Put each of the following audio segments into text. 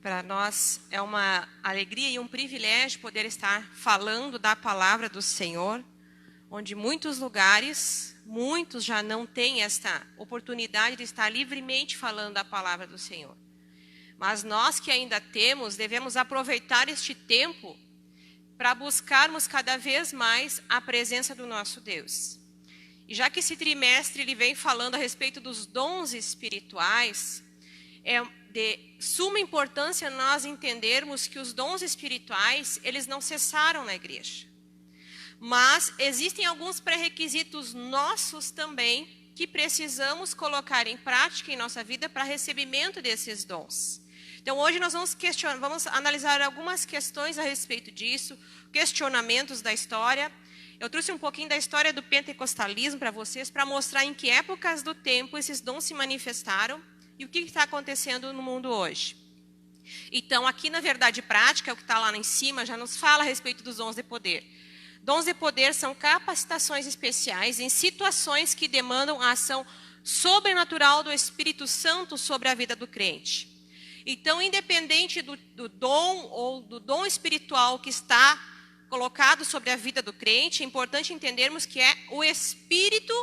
Para nós é uma alegria e um privilégio poder estar falando da palavra do Senhor, onde muitos lugares, muitos já não têm esta oportunidade de estar livremente falando da palavra do Senhor. Mas nós que ainda temos, devemos aproveitar este tempo para buscarmos cada vez mais a presença do nosso Deus. E já que esse trimestre ele vem falando a respeito dos dons espirituais, é de suma importância nós entendermos que os dons espirituais, eles não cessaram na igreja. Mas existem alguns pré-requisitos nossos também que precisamos colocar em prática em nossa vida para recebimento desses dons. Então hoje nós vamos analisar algumas questões a respeito disso, questionamentos da história. Eu trouxe um pouquinho da história do pentecostalismo para vocês, para mostrar em que épocas do tempo esses dons se manifestaram e o que está acontecendo no mundo hoje. Então, aqui na verdade prática, o que está lá em cima, já nos fala a respeito dos dons de poder. Dons de poder são capacitações especiais em situações que demandam a ação sobrenatural do Espírito Santo sobre a vida do crente. Então, independente do dom ou do dom espiritual que está colocado sobre a vida do crente, é importante entendermos que é o Espírito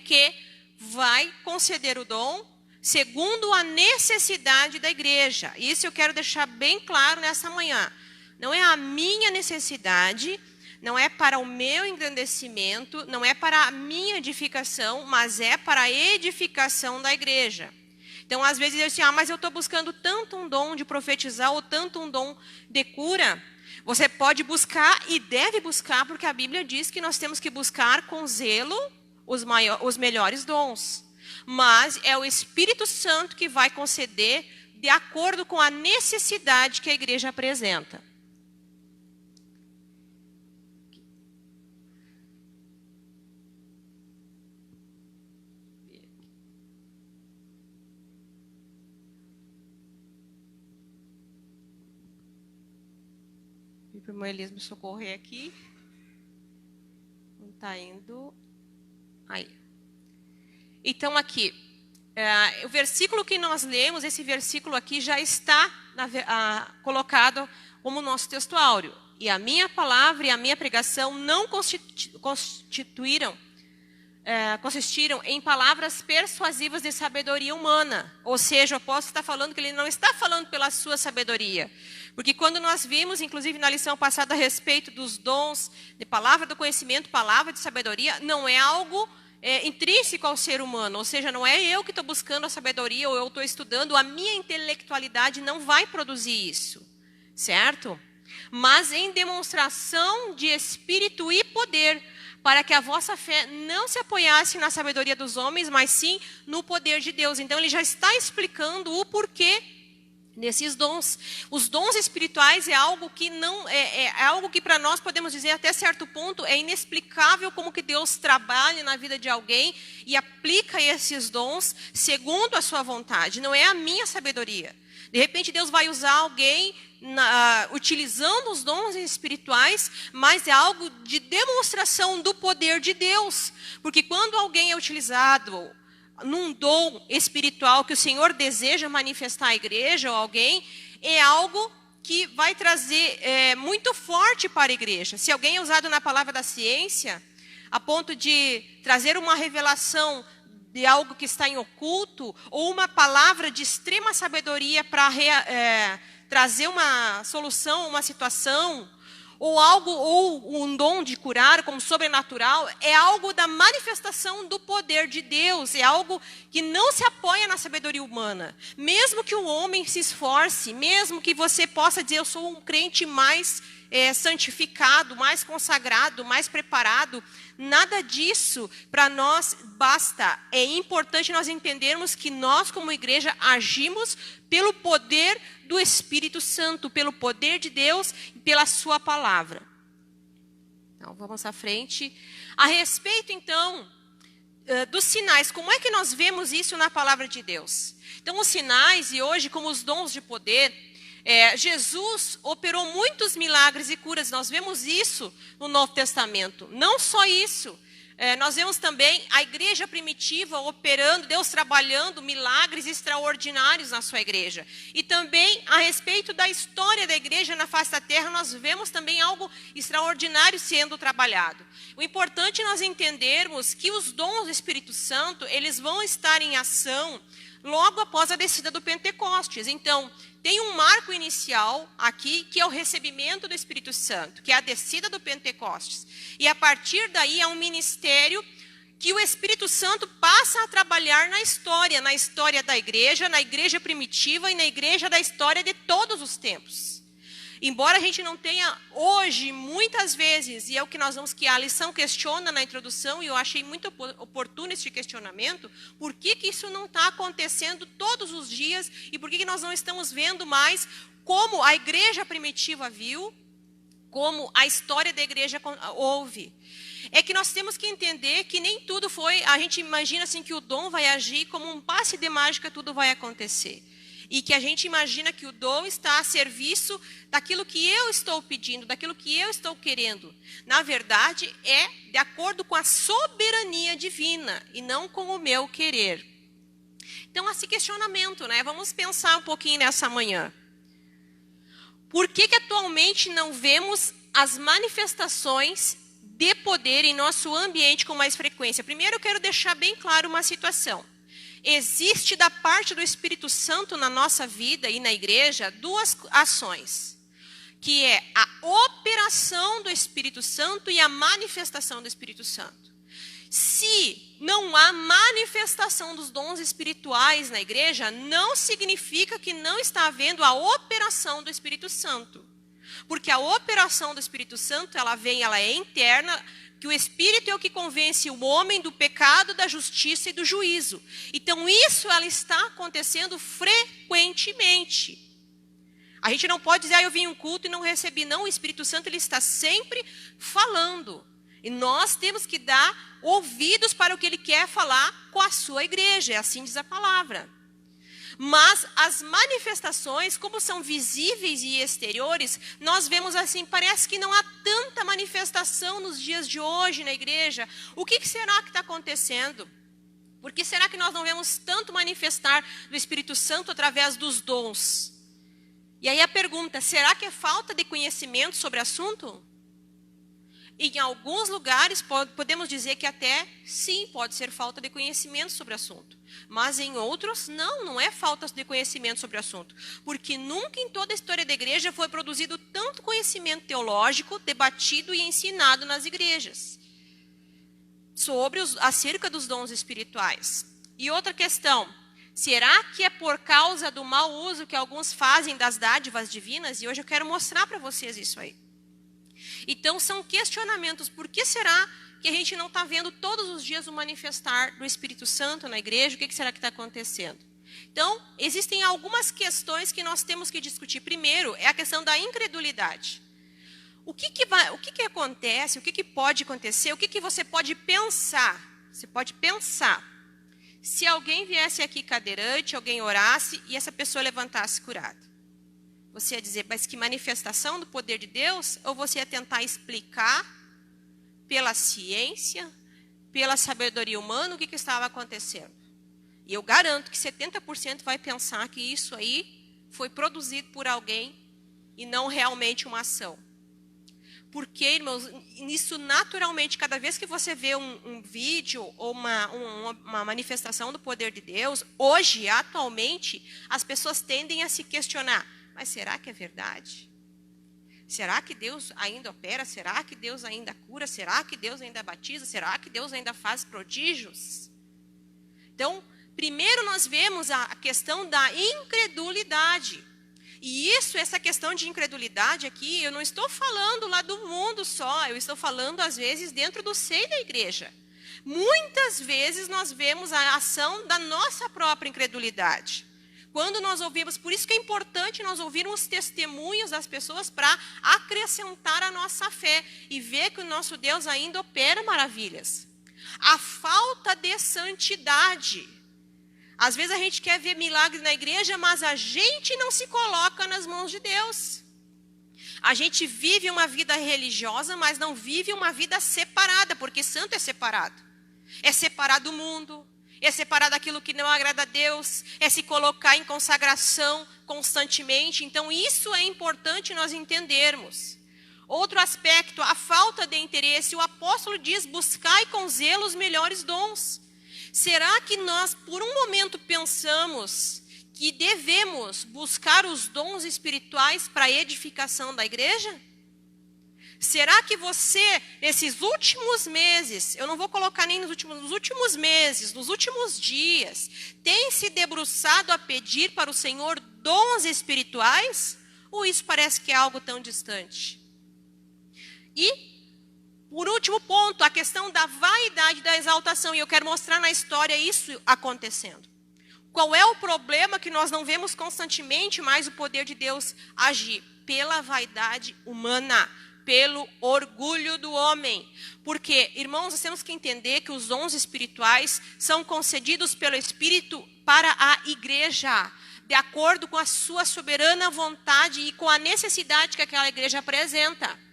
que vai conceder o dom segundo a necessidade da igreja. Isso eu quero deixar bem claro nessa manhã. Não é a minha necessidade, não é para o meu engrandecimento, não é para a minha edificação, mas é para a edificação da igreja. Então, às vezes, eu digo assim, mas eu estou buscando tanto um dom de profetizar ou tanto um dom de cura. Você pode buscar e deve buscar, porque a Bíblia diz que nós temos que buscar com zelo os melhores dons. Mas é o Espírito Santo que vai conceder de acordo com a necessidade que a igreja apresenta. Para o irmão Elias me socorrer aqui. Não está indo. Aí. Então, aqui, o versículo que nós lemos, esse versículo aqui já está colocado como nosso texto áureo. E a minha palavra e a minha pregação não consistiram em palavras persuasivas de sabedoria humana. Ou seja, o apóstolo está falando que ele não está falando pela sua sabedoria. Porque quando nós vimos, inclusive na lição passada, a respeito dos dons de palavra do conhecimento, palavra de sabedoria, não é algo intrínseco ao ser humano. Ou seja, não é eu que estou buscando a sabedoria ou eu estou estudando, a minha intelectualidade não vai produzir isso. Certo? Mas em demonstração de espírito e poder, para que a vossa fé não se apoiasse na sabedoria dos homens, mas sim no poder de Deus. Então, ele já está explicando o porquê desses dons. Os dons espirituais é algo que não é algo que para nós podemos dizer até certo ponto é inexplicável como que Deus trabalha na vida de alguém e aplica esses dons segundo a sua vontade. Não é a minha sabedoria. De repente Deus vai usar alguém utilizando os dons espirituais, mas é algo de demonstração do poder de Deus. Porque quando alguém é utilizado num dom espiritual que o Senhor deseja manifestar à igreja ou alguém, é algo que vai trazer muito forte para a igreja. Se alguém é usado na palavra da ciência, a ponto de trazer uma revelação de algo que está em oculto, ou uma palavra de extrema sabedoria para trazer uma solução, uma situação, ou um dom de curar como sobrenatural, é algo da manifestação do poder de Deus, é algo que não se apoia na sabedoria humana. Mesmo que o homem se esforce, mesmo que você possa dizer, eu sou um crente mais santificado, mais consagrado, mais preparado, nada disso para nós basta. É importante nós entendermos que nós como igreja agimos pelo poder do Espírito Santo, pelo poder de Deus e pela sua palavra. Então, vamos à frente. A respeito, então, dos sinais, como é que nós vemos isso na palavra de Deus? Então, os sinais, e hoje, como os dons de poder, Jesus operou muitos milagres e curas. Nós vemos isso no Novo Testamento. Não só isso. Nós vemos também a igreja primitiva operando, Deus trabalhando milagres extraordinários na sua igreja. E também a respeito da história da igreja na face da terra, nós vemos também algo extraordinário sendo trabalhado. O importante é nós entendermos que os dons do Espírito Santo, eles vão estar em ação logo após a descida do Pentecostes. Então, tem um marco inicial aqui, que é o recebimento do Espírito Santo, que é a descida do Pentecostes. E a partir daí é um ministério que o Espírito Santo passa a trabalhar na história da igreja, na igreja primitiva e na igreja da história de todos os tempos. Embora a gente não tenha hoje, muitas vezes, e é o que nós vamos, que a lição questiona na introdução, e eu achei muito oportuno esse questionamento, por que isso não está acontecendo todos os dias, e por que nós não estamos vendo mais como a igreja primitiva viu, como a história da igreja houve. É que nós temos que entender que nem tudo foi, a gente imagina assim que o dom vai agir como um passe de mágica, tudo vai acontecer. E que a gente imagina que o dom está a serviço daquilo que eu estou pedindo, daquilo que eu estou querendo. Na verdade, é de acordo com a soberania divina e não com o meu querer. Então, esse questionamento, né? Vamos pensar um pouquinho nessa manhã. Por que atualmente não vemos as manifestações de poder em nosso ambiente com mais frequência? Primeiro, eu quero deixar bem claro uma situação. Existe da parte do Espírito Santo na nossa vida e na igreja duas ações, que é a operação do Espírito Santo e a manifestação do Espírito Santo. Se não há manifestação dos dons espirituais na igreja, não significa que não está havendo a operação do Espírito Santo. Porque a operação do Espírito Santo, ela é interna, que o Espírito é o que convence o homem do pecado, da justiça e do juízo. Então, isso ela está acontecendo frequentemente. A gente não pode dizer, eu vim em um culto e não recebi. Não, o Espírito Santo ele está sempre falando. E nós temos que dar ouvidos para o que ele quer falar com a sua igreja. Assim diz a palavra. Mas as manifestações, como são visíveis e exteriores, nós vemos assim, parece que não há tanta manifestação nos dias de hoje na igreja. O que será que está acontecendo? Por que será que nós não vemos tanto manifestar do Espírito Santo através dos dons? E aí a pergunta, será que é falta de conhecimento sobre o assunto? Em alguns lugares podemos dizer que até sim, pode ser falta de conhecimento sobre o assunto. Mas em outros, não é falta de conhecimento sobre o assunto. Porque nunca em toda a história da igreja foi produzido tanto conhecimento teológico, debatido e ensinado nas igrejas. Acerca dos dons espirituais. E outra questão, será que é por causa do mau uso que alguns fazem das dádivas divinas? E hoje eu quero mostrar para vocês isso aí. Então, são questionamentos. Por que será que a gente não está vendo todos os dias o manifestar do Espírito Santo na igreja? O que será que está acontecendo? Então, existem algumas questões que nós temos que discutir. Primeiro, é a questão da incredulidade. O que acontece? O que pode acontecer? O que você pode pensar? Você pode pensar. Se alguém viesse aqui cadeirante, alguém orasse e essa pessoa levantasse curada. Você ia dizer, mas que manifestação do poder de Deus? Ou você ia tentar explicar pela ciência, pela sabedoria humana, o que estava acontecendo? E eu garanto que 70% vai pensar que isso aí foi produzido por alguém e não realmente uma ação. Porque, irmãos, isso naturalmente, cada vez que você vê um vídeo ou uma manifestação do poder de Deus, hoje, atualmente, as pessoas tendem a se questionar. Mas será que é verdade? Será que Deus ainda opera? Será que Deus ainda cura? Será que Deus ainda batiza? Será que Deus ainda faz prodígios? Então, primeiro nós vemos a questão da incredulidade. E essa questão de incredulidade aqui, eu não estou falando lá do mundo só, eu estou falando às vezes dentro do seio da igreja. Muitas vezes nós vemos a ação da nossa própria incredulidade. Quando nós ouvimos, por isso que é importante nós ouvirmos os testemunhos das pessoas para acrescentar a nossa fé e ver que o nosso Deus ainda opera maravilhas. A falta de santidade. Às vezes a gente quer ver milagres na igreja, mas a gente não se coloca nas mãos de Deus. A gente vive uma vida religiosa, mas não vive uma vida separada, porque santo é separado. É separado do mundo, é separar daquilo que não agrada a Deus, é se colocar em consagração constantemente. Então, isso é importante nós entendermos. Outro aspecto, a falta de interesse. O apóstolo diz, buscai com zelo os melhores dons. Será que nós, por um momento, pensamos que devemos buscar os dons espirituais para a edificação da igreja? Será que você, nesses últimos meses, eu não vou colocar nem nos últimos meses, nos últimos dias, tem se debruçado a pedir para o Senhor dons espirituais? Ou isso parece que é algo tão distante? E, por último ponto, a questão da vaidade da exaltação. E eu quero mostrar na história isso acontecendo. Qual é o problema que nós não vemos constantemente mais o poder de Deus agir? Pela vaidade humana, pelo orgulho do homem. Porque, irmãos, nós temos que entender que os dons espirituais são concedidos pelo Espírito para a igreja, de acordo com a sua soberana vontade e com a necessidade que aquela igreja apresenta.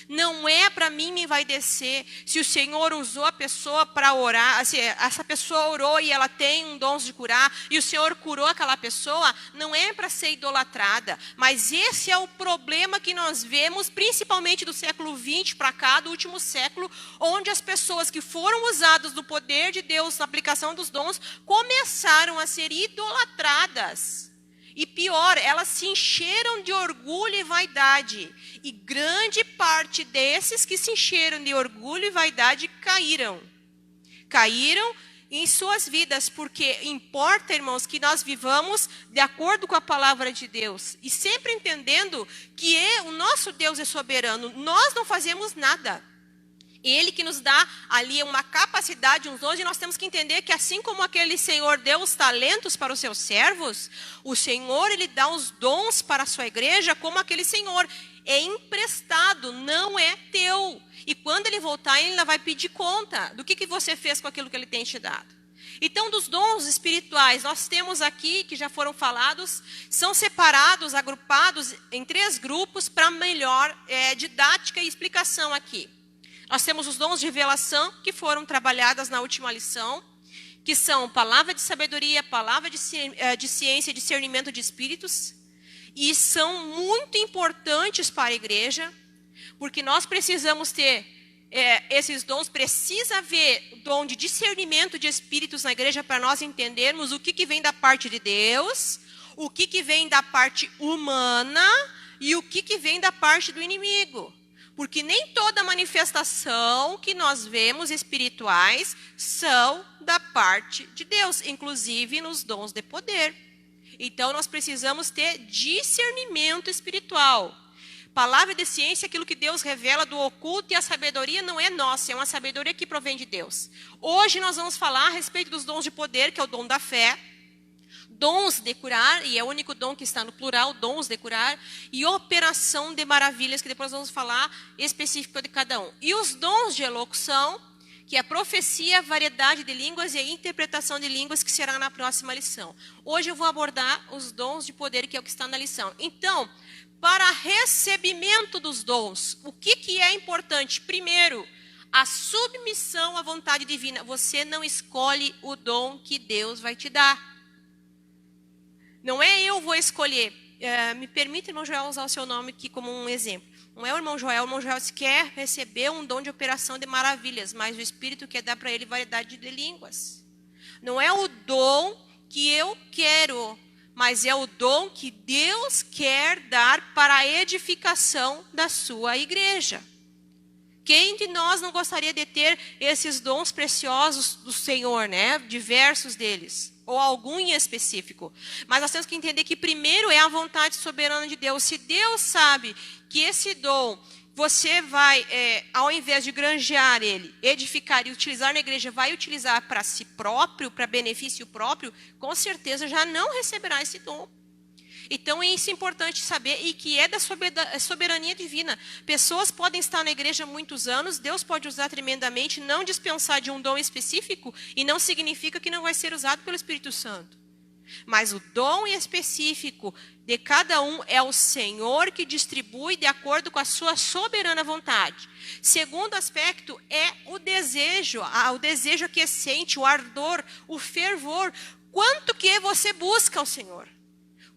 Não é para mim me envaidecer se o Senhor usou a pessoa para orar, se essa pessoa orou e ela tem um dom de curar, e o Senhor curou aquela pessoa, não é para ser idolatrada. Mas esse é o problema que nós vemos, principalmente do século XX para cá, do último século, onde as pessoas que foram usadas do poder de Deus, na aplicação dos dons, começaram a ser idolatradas. E pior, elas se encheram de orgulho e vaidade. E grande parte desses que se encheram de orgulho e vaidade caíram. Caíram em suas vidas, porque importa, irmãos, que nós vivamos de acordo com a palavra de Deus. E sempre entendendo que o nosso Deus é soberano. Nós não fazemos nada. Ele que nos dá ali uma capacidade, uns dons, e nós temos que entender que assim como aquele Senhor deu os talentos para os seus servos, o Senhor, Ele dá os dons para a sua igreja, como aquele Senhor é emprestado, não é teu. E quando Ele voltar, Ele ainda vai pedir conta do que você fez com aquilo que Ele tem te dado. Então, dos dons espirituais, nós temos aqui, que já foram falados, são separados, agrupados em 3 grupos para melhor didática e explicação aqui. Nós temos os dons de revelação, que foram trabalhadas na última lição, que são palavra de sabedoria, palavra de ciência e discernimento de espíritos, e são muito importantes para a igreja, porque nós precisamos ter esses dons, precisa haver o dom de discernimento de espíritos na igreja para nós entendermos o que vem da parte de Deus, o que vem da parte humana e o que vem da parte do inimigo. Porque nem toda manifestação que nós vemos espirituais são da parte de Deus, inclusive nos dons de poder. Então, nós precisamos ter discernimento espiritual. Palavra de ciência é aquilo que Deus revela do oculto, e a sabedoria não é nossa, é uma sabedoria que provém de Deus. Hoje nós vamos falar a respeito dos dons de poder, que é o dom da fé. Dons de curar, e é o único dom que está no plural, dons de curar, e operação de maravilhas, que depois vamos falar específico de cada um. E os dons de elocução, que é a profecia, variedade de línguas e a interpretação de línguas, que será na próxima lição. Hoje eu vou abordar os dons de poder, que é o que está na lição. Então, para recebimento dos dons, o que é importante? Primeiro, a submissão à vontade divina. Você não escolhe o dom que Deus vai te dar. Não é eu vou escolher. Me permita, irmão Joel, usar o seu nome aqui como um exemplo. Não é o irmão Joel quer receber um dom de operação de maravilhas, mas o Espírito quer dar para ele variedade de línguas. Não é o dom que eu quero, mas é o dom que Deus quer dar para a edificação da sua igreja. Quem de nós não gostaria de ter esses dons preciosos do Senhor, né? Diversos deles, ou algum em específico. Mas nós temos que entender que primeiro é a vontade soberana de Deus. Se Deus sabe que esse dom, você vai, ao invés de granjear ele, edificar e utilizar na igreja, vai utilizar para si próprio, para benefício próprio, com certeza já não receberá esse dom. Então, isso é importante saber, e que é da soberania divina. Pessoas podem estar na igreja há muitos anos, Deus pode usar tremendamente, não dispensar de um dom específico, e não significa que não vai ser usado pelo Espírito Santo. Mas o dom específico de cada um é o Senhor que distribui de acordo com a sua soberana vontade. Segundo aspecto é o desejo aquecente, o ardor, o fervor. Quanto que você busca o Senhor?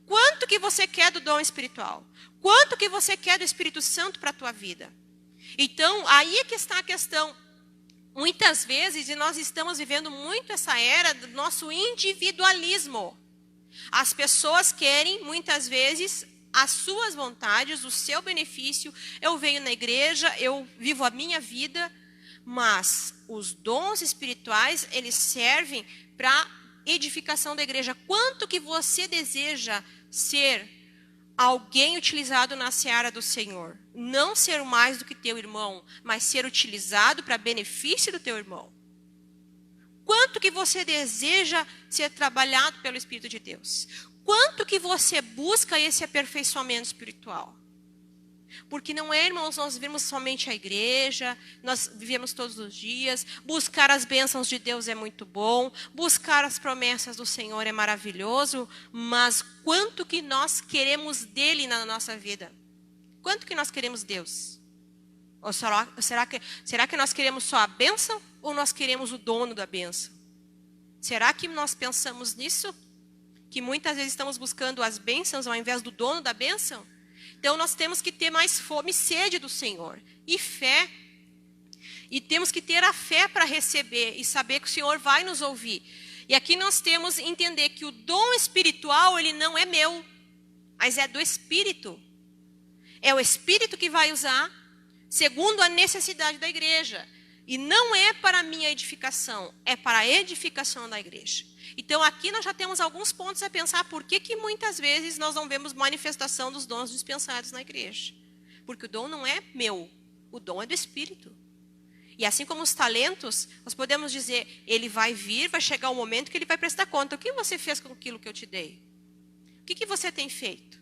Quanto que você quer do dom espiritual? Quanto que você quer do Espírito Santo para a tua vida? Então, aí é que está a questão. Muitas vezes, e nós estamos vivendo muito essa era do nosso individualismo. As pessoas querem, muitas vezes, as suas vontades, o seu benefício. Eu venho na igreja, eu vivo a minha vida, mas os dons espirituais, eles servem para edificação da igreja. Quanto que você deseja ser alguém utilizado na seara do Senhor? Não ser mais do que teu irmão, mas ser utilizado para benefício do teu irmão. Quanto que você deseja ser trabalhado pelo Espírito de Deus? Quanto que você busca esse aperfeiçoamento espiritual? Porque não é, irmãos, nós vivemos somente a igreja, nós vivemos todos os dias, buscar as bênçãos de Deus é muito bom, buscar as promessas do Senhor é maravilhoso, mas quanto que nós queremos dele na nossa vida? Quanto que nós queremos Deus? Ou será que nós queremos só a bênção ou nós queremos o dono da bênção? Será que nós pensamos nisso? Que muitas vezes estamos buscando as bênçãos ao invés do dono da bênção? Então nós temos que ter mais fome e sede do Senhor e fé. E temos que ter a fé para receber e saber que o Senhor vai nos ouvir. E aqui nós temos que entender que o dom espiritual, ele não é meu, mas é do Espírito. É o Espírito que vai usar segundo a necessidade da igreja. E não é para a minha edificação, é para a edificação da igreja. Então aqui nós já temos alguns pontos a pensar por que muitas vezes nós não vemos manifestação dos dons dispensados na igreja. Porque o dom não é meu, o dom é do Espírito. E assim como os talentos, nós podemos dizer, ele vai vir, vai chegar o momento que ele vai prestar conta. O que você fez com aquilo que eu te dei? O que você tem feito?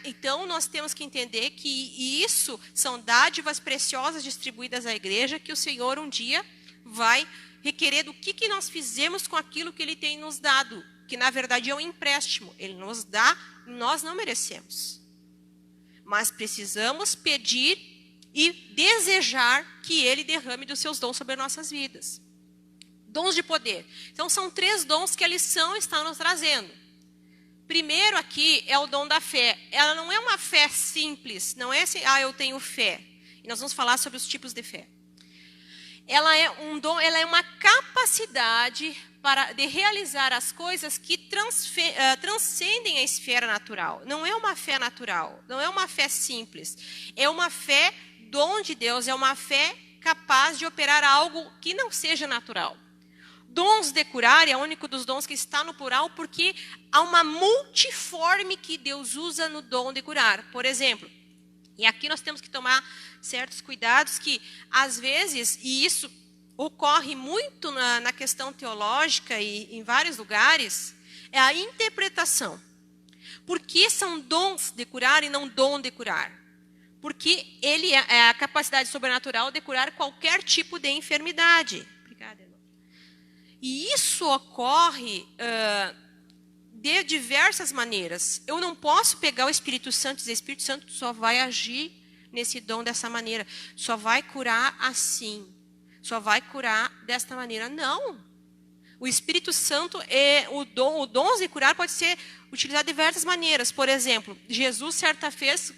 Então, nós temos que entender que isso são dádivas preciosas distribuídas à igreja, que o Senhor um dia vai requerer do que nós fizemos com aquilo que Ele tem nos dado, que na verdade é um empréstimo. Ele nos dá, nós não merecemos. Mas precisamos pedir e desejar que Ele derrame dos seus dons sobre nossas vidas. Dons de poder. Então, são 3 dons que a lição está nos trazendo. Primeiro aqui é o dom da fé. Ela não é uma fé simples, não é assim, eu tenho fé. E nós vamos falar sobre os tipos de fé. Ela é um dom, ela é uma capacidade de realizar as coisas que transcendem a esfera natural. Não é uma fé natural, não é uma fé simples. É uma fé dom de Deus, é uma fé capaz de operar algo que não seja natural. Dons de curar é o único dos dons que está no plural, porque há uma multiforme que Deus usa no dom de curar. Por exemplo, e aqui nós temos que tomar certos cuidados que, às vezes, e isso ocorre muito na questão teológica e em vários lugares, é a interpretação. Por que são dons de curar e não dom de curar? Porque ele é a capacidade sobrenatural de curar qualquer tipo de enfermidade. Obrigada. E isso ocorre de diversas maneiras. Eu não posso pegar o Espírito Santo e dizer, Espírito Santo só vai agir nesse dom dessa maneira. Só vai curar assim. Só vai curar desta maneira. Não. O Espírito Santo, o dom de curar pode ser utilizado de diversas maneiras. Por exemplo, Jesus certa vez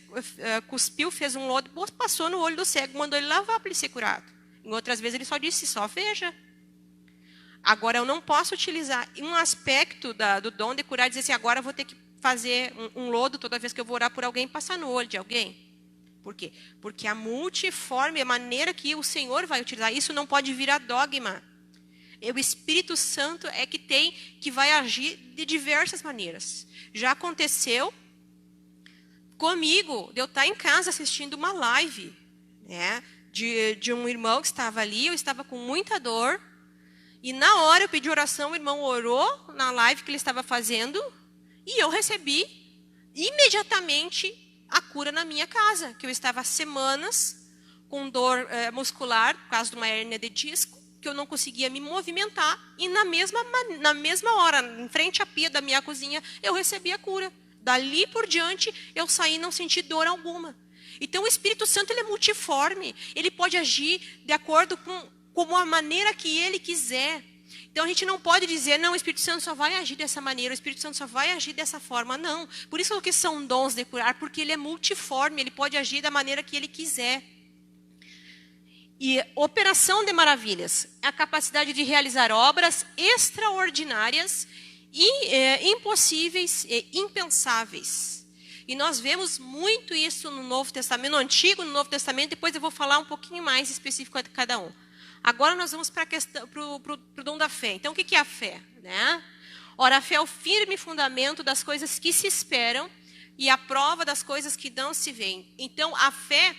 cuspiu, fez um lodo, passou no olho do cego, mandou ele lavar para ele ser curado. Em outras vezes ele só disse, só veja. Agora, eu não posso utilizar um aspecto do dom de curar e dizer assim, agora eu vou ter que fazer um lodo toda vez que eu vou orar por alguém, passar no olho de alguém. Por quê? Porque a multiforme, a maneira que o Senhor vai utilizar, isso não pode virar dogma. O Espírito Santo é que vai agir de diversas maneiras. Já aconteceu comigo, de eu estar em casa assistindo uma live, de um irmão que estava ali, eu estava com muita dor, e na hora eu pedi oração, o irmão orou na live que ele estava fazendo, e eu recebi imediatamente a cura na minha casa, que eu estava há semanas com dor muscular, por causa de uma hérnia de disco, que eu não conseguia me movimentar, e na mesma hora, em frente à pia da minha cozinha, eu recebi a cura. Dali por diante, eu saí e não senti dor alguma. Então, o Espírito Santo ele é multiforme. Ele pode agir de acordo com a maneira que ele quiser. Então, a gente não pode dizer, não, o Espírito Santo só vai agir dessa maneira, o Espírito Santo só vai agir dessa forma. Não. Por isso que são dons de curar, porque ele é multiforme, ele pode agir da maneira que ele quiser. E operação de maravilhas, a capacidade de realizar obras extraordinárias, impossíveis e impensáveis. E nós vemos muito isso no Novo Testamento, no Antigo e no Novo Testamento. Depois eu vou falar um pouquinho mais específico de cada um. Agora nós vamos para o dom da fé. Então, o que é a fé? Né? Ora, a fé é o firme fundamento das coisas que se esperam e a prova das coisas que não se veem. Então, a fé,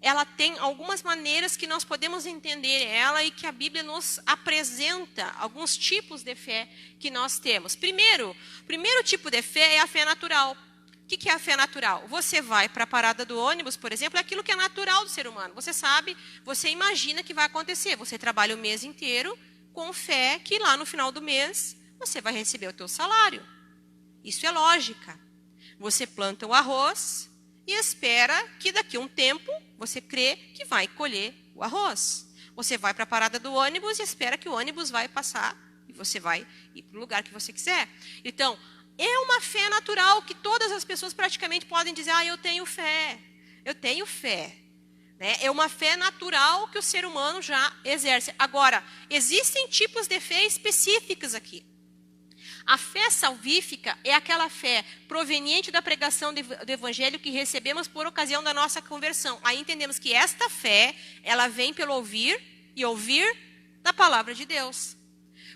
ela tem algumas maneiras que nós podemos entender ela e que a Bíblia nos apresenta alguns tipos de fé que nós temos. Primeiro tipo de fé é a fé natural. O que é a fé natural? Você vai para a parada do ônibus, por exemplo, é aquilo que é natural do ser humano. Você sabe, você imagina que vai acontecer. Você trabalha o mês inteiro com fé que lá no final do mês você vai receber o teu salário. Isso é lógica. Você planta o arroz e espera que daqui a um tempo você crê que vai colher o arroz. Você vai para a parada do ônibus e espera que o ônibus vai passar e você vai ir para o lugar que você quiser. Então, é uma fé natural que todas as pessoas praticamente podem dizer, eu tenho fé, eu tenho fé. Né? É uma fé natural que o ser humano já exerce. Agora, existem tipos de fé específicas aqui. A fé salvífica é aquela fé proveniente da pregação do evangelho que recebemos por ocasião da nossa conversão. Aí entendemos que esta fé, ela vem pelo ouvir e ouvir da palavra de Deus.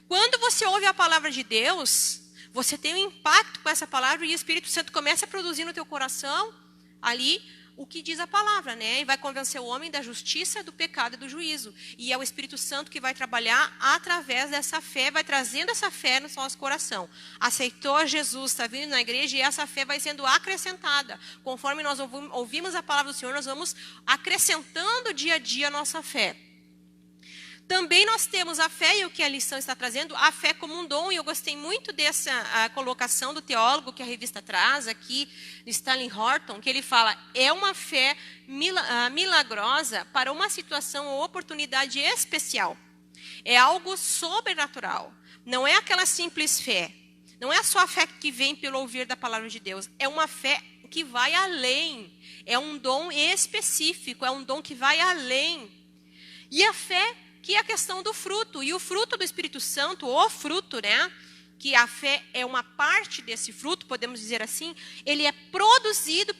Quando você ouve a palavra de Deus, você tem um impacto com essa palavra e o Espírito Santo começa a produzir no teu coração ali o que diz a palavra, né? E vai convencer o homem da justiça, do pecado e do juízo. E é o Espírito Santo que vai trabalhar através dessa fé, vai trazendo essa fé no nosso coração. Aceitou Jesus, está vindo na igreja e essa fé vai sendo acrescentada. Conforme nós ouvimos a palavra do Senhor, nós vamos acrescentando dia a dia a nossa fé. Também nós temos a fé, e o que a lição está trazendo, a fé como um dom, e eu gostei muito dessa colocação do teólogo que a revista traz aqui, de Stanley Horton, que ele fala, é uma fé milagrosa para uma situação ou oportunidade especial. É algo sobrenatural, não é aquela simples fé, não é só a fé que vem pelo ouvir da palavra de Deus, é uma fé que vai além, é um dom específico, é um dom que vai além. E a fé que é a questão do fruto. E o fruto do Espírito Santo, o fruto, né? Que a fé é uma parte desse fruto, podemos dizer assim, ele é produzido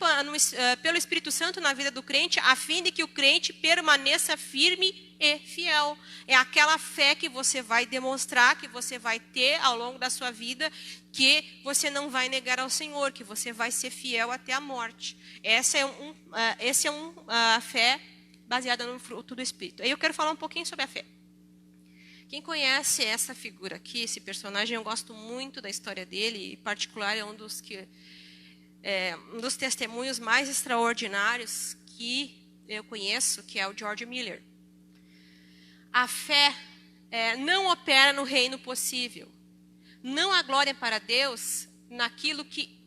pelo Espírito Santo na vida do crente, a fim de que o crente permaneça firme e fiel. É aquela fé que você vai demonstrar, que você vai ter ao longo da sua vida, que você não vai negar ao Senhor, que você vai ser fiel até a morte. Essa é a fé baseada no fruto do Espírito. Aí eu quero falar um pouquinho sobre a fé. Quem conhece essa figura aqui, esse personagem, eu gosto muito da história dele, em particular é um dos testemunhos mais extraordinários que eu conheço, que é o George Miller. A fé não opera no reino possível. Não há glória para Deus naquilo que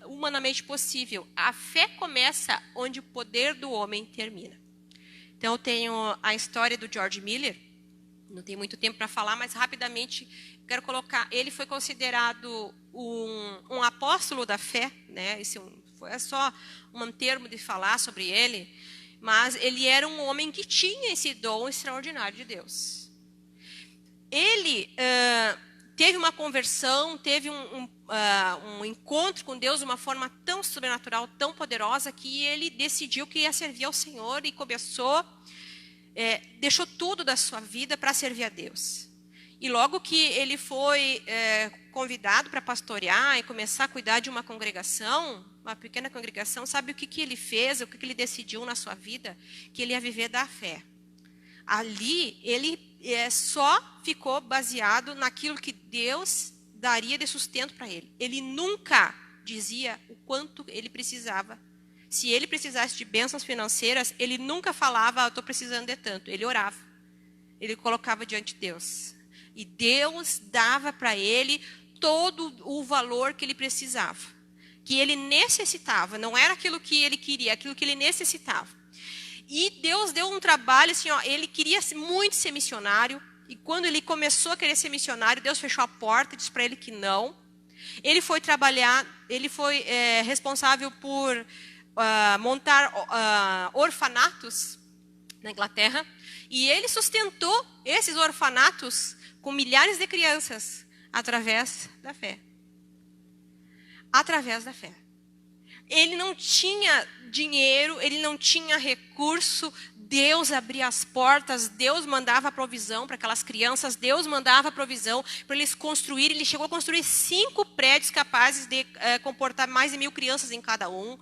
humanamente possível. A fé começa onde o poder do homem termina. Então, eu tenho a história do George Miller. Não tem muito tempo para falar, mas rapidamente quero colocar. Ele foi considerado um apóstolo da fé, né? É só um termo de falar sobre ele, mas ele era um homem que tinha esse dom extraordinário de Deus. Ele teve uma conversão, teve um encontro com Deus de uma forma tão sobrenatural, tão poderosa, que ele decidiu que ia servir ao Senhor e deixou tudo da sua vida para servir a Deus. E logo que ele foi convidado para pastorear e começar a cuidar de uma congregação, uma pequena congregação, sabe o que ele fez, o que ele decidiu na sua vida? Que ele ia viver da fé. Ali, ele só ficou baseado naquilo que Deus daria de sustento para ele. Ele nunca dizia o quanto ele precisava. Se ele precisasse de bênçãos financeiras, ele nunca falava, estou precisando de tanto. Ele orava. ele colocava diante de Deus. E Deus dava para ele todo o valor que ele precisava, que ele necessitava. Não era aquilo que ele queria, aquilo que ele necessitava. E Deus deu um trabalho, assim, ó, ele queria muito ser missionário. E quando ele começou a querer ser missionário, Deus fechou a porta, disse para ele que não. Ele foi trabalhar, ele foi responsável por montar orfanatos na Inglaterra. E ele sustentou esses orfanatos com milhares de crianças através da fé. Através da fé. Ele não tinha dinheiro, ele não tinha recurso. Deus abria as portas, Deus mandava a provisão para aquelas crianças, Deus mandava a provisão para eles construírem. Ele chegou a construir 5 prédios capazes de comportar mais de 1.000 crianças em cada um.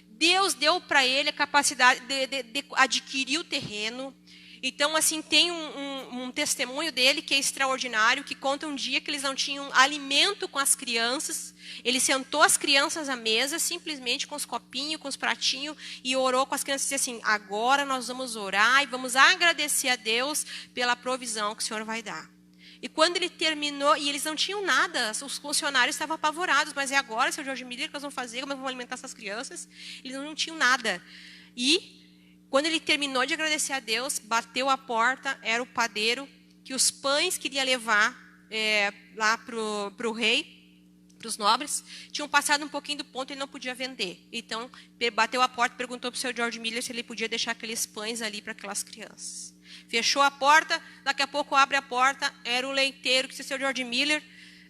Deus deu para ele a capacidade de adquirir o terreno. Então, assim, tem um testemunho dele que é extraordinário, que conta um dia que eles não tinham alimento com as crianças. Ele sentou as crianças à mesa, simplesmente com os copinhos, com os pratinhos, e orou com as crianças e disse assim: agora nós vamos orar e vamos agradecer a Deus pela provisão que o Senhor vai dar. E quando ele terminou, e eles não tinham nada, os funcionários estavam apavorados, mas é agora, seu George Miller, que nós vamos fazer, como vamos alimentar essas crianças? Eles não tinham nada. E quando ele terminou de agradecer a Deus, bateu a porta, era o padeiro, que os pães que ele ia levar lá para o rei, para os nobres, tinham passado um pouquinho do ponto e ele não podia vender. Então, bateu a porta e perguntou para o seu George Miller se ele podia deixar aqueles pães ali para aquelas crianças. Fechou a porta, daqui a pouco abre a porta, era o leiteiro que disse: seu George Miller,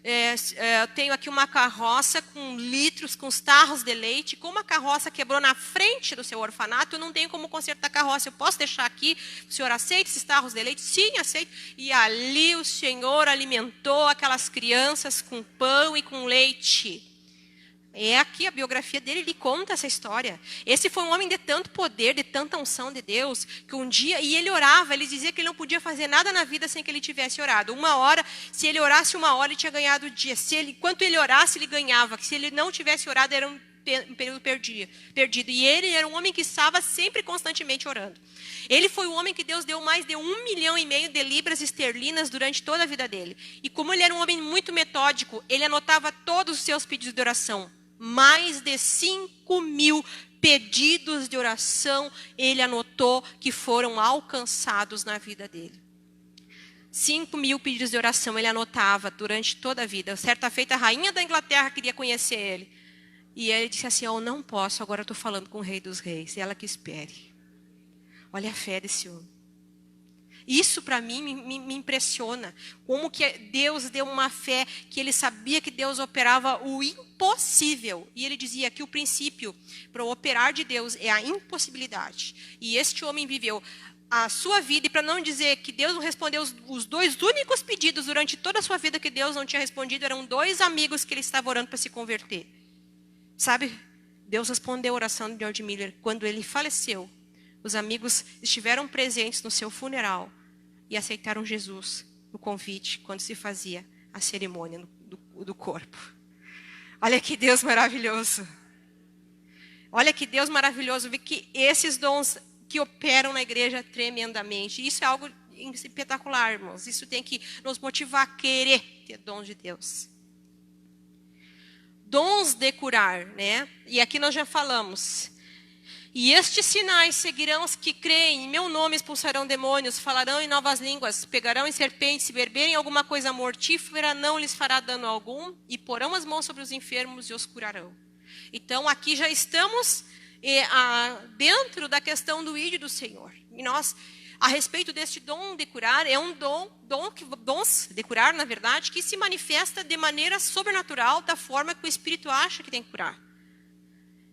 eu tenho aqui uma carroça com litros, com os tarros de leite. Como a carroça quebrou na frente do seu orfanato, eu não tenho como consertar a carroça. Eu posso deixar aqui? O senhor aceita esses tarros de leite? Sim, aceito. E ali o Senhor alimentou aquelas crianças com pão e com leite. É aqui a biografia dele, ele conta essa história. Esse foi um homem de tanto poder, de tanta unção de Deus, que um dia, e ele orava, ele dizia que ele não podia fazer nada na vida sem que ele tivesse orado. 1 hora, se ele orasse 1 hora, ele tinha ganhado o dia. Enquanto ele orasse, ele ganhava. Se ele não tivesse orado, era um período perdido. E ele era um homem que estava sempre, constantemente orando. Ele foi o homem que Deus deu mais de 1,5 milhão de libras esterlinas durante toda a vida dele. E como ele era um homem muito metódico, ele anotava todos os seus pedidos de oração. Mais de 5.000 pedidos de oração ele anotou que foram alcançados na vida dele. 5.000 pedidos de oração ele anotava durante toda a vida. Certa feita, a rainha da Inglaterra queria conhecer ele. E ele disse assim: eu não posso, agora eu estou falando com o rei dos reis. E ela que espere. Olha a fé desse homem. Isso para mim me impressiona. Como que Deus deu uma fé que ele sabia que Deus operava o impossível. E ele dizia que o princípio para o operar de Deus é a impossibilidade. E este homem viveu a sua vida, e para não dizer que Deus não respondeu os 2 únicos pedidos durante toda a sua vida que Deus não tinha respondido, eram 2 amigos que ele estava orando para se converter. Sabe, Deus respondeu a oração de George Miller quando ele faleceu. Os amigos estiveram presentes no seu funeral e aceitaram Jesus no convite quando se fazia a cerimônia do corpo. Olha que Deus maravilhoso. Olha que Deus maravilhoso. Ver que esses dons que operam na igreja tremendamente. Isso é algo espetacular, irmãos. Isso tem que nos motivar a querer ter dons de Deus. Dons de curar, né? E aqui nós já falamos. E estes sinais seguirão os que creem. Em meu nome expulsarão demônios, falarão em novas línguas, pegarão em serpentes, se beberem alguma coisa mortífera, não lhes fará dano algum, e porão as mãos sobre os enfermos e os curarão. Então, aqui já estamos dentro da questão do ID do Senhor. E nós, a respeito deste dom de curar, é um dons de curar, na verdade, que se manifesta de maneira sobrenatural, da forma que o Espírito acha que tem que curar.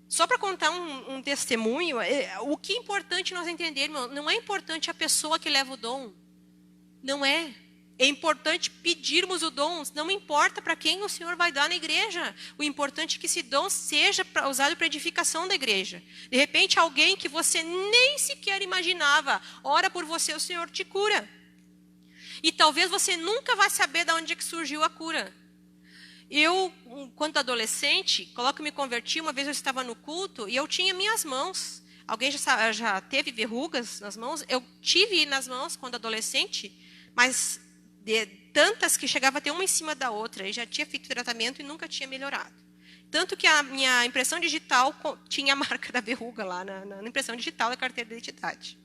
Só para contar um testemunho, o que é importante nós entendermos, não é importante a pessoa que leva o dom. Não é. É importante pedirmos o dom, não importa para quem o Senhor vai dar na igreja. O importante é que esse dom seja usado para edificação da igreja. De repente, alguém que você nem sequer imaginava, ora por você, o Senhor te cura. E talvez você nunca vai saber de onde é que surgiu a cura. Eu, quando adolescente, coloco que me converti, uma vez eu estava no culto e eu tinha minhas mãos. Alguém já teve verrugas nas mãos? Eu tive nas mãos quando adolescente, mas de tantas que chegava a ter uma em cima da outra. E já tinha feito tratamento e nunca tinha melhorado. Tanto que a minha impressão digital tinha a marca da verruga lá na impressão digital da carteira de identidade.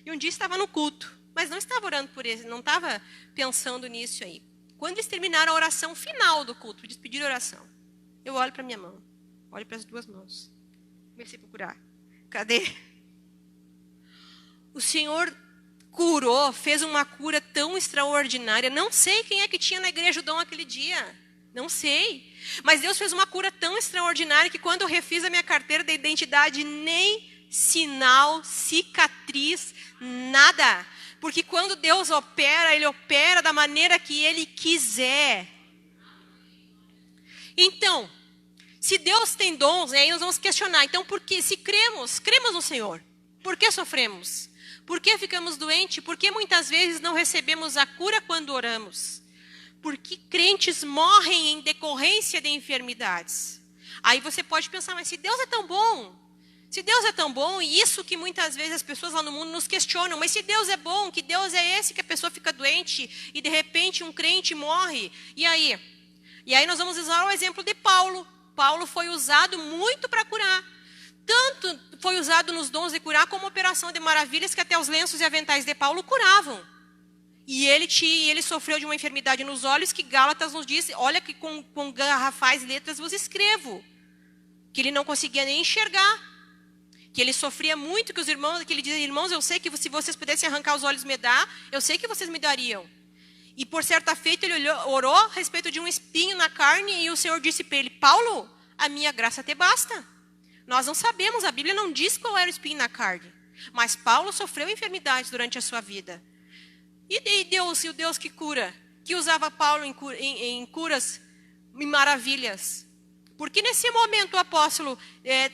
E um dia estava no culto, mas não estava orando por ele, não estava pensando nisso aí. Quando eles terminaram a oração final do culto, eles pediram oração. Eu olho para a minha mão, olho para as duas mãos. Comecei a procurar. Cadê? O Senhor curou, fez uma cura tão extraordinária. Não sei quem é que tinha na igreja o dom aquele dia. Não sei. Mas Deus fez uma cura tão extraordinária que quando eu refiz a minha carteira de identidade, nem sinal, cicatriz, nada. Porque quando Deus opera, Ele opera da maneira que Ele quiser. Então, se Deus tem dons, aí nós vamos questionar. Então, se cremos no Senhor, por que sofremos? Por que ficamos doentes? Por que muitas vezes não recebemos a cura quando oramos? Por que crentes morrem em decorrência de enfermidades? Aí você pode pensar, mas se Deus é tão bom, e isso que muitas vezes as pessoas lá no mundo nos questionam, mas se Deus é bom, que Deus é esse que a pessoa fica doente e de repente um crente morre, e aí? E aí nós vamos usar o exemplo de Paulo. Paulo foi usado muito para curar. Tanto foi usado nos dons de curar como operação de maravilhas que até os lenços e aventais de Paulo curavam. E ele sofreu de uma enfermidade nos olhos que Gálatas nos diz, olha que com garrafais letras vos escrevo. Que ele não conseguia nem enxergar. Que ele sofria muito, que ele dizia, irmãos, eu sei que se vocês pudessem arrancar os olhos me dar, eu sei que vocês me dariam. E por certa feita ele orou a respeito de um espinho na carne e o Senhor disse para ele, Paulo, a minha graça te basta. Nós não sabemos, a Bíblia não diz qual era o espinho na carne. Mas Paulo sofreu enfermidades durante a sua vida. E Deus, o Deus que cura, que usava Paulo em curas, em maravilhas. Porque nesse momento o apóstolo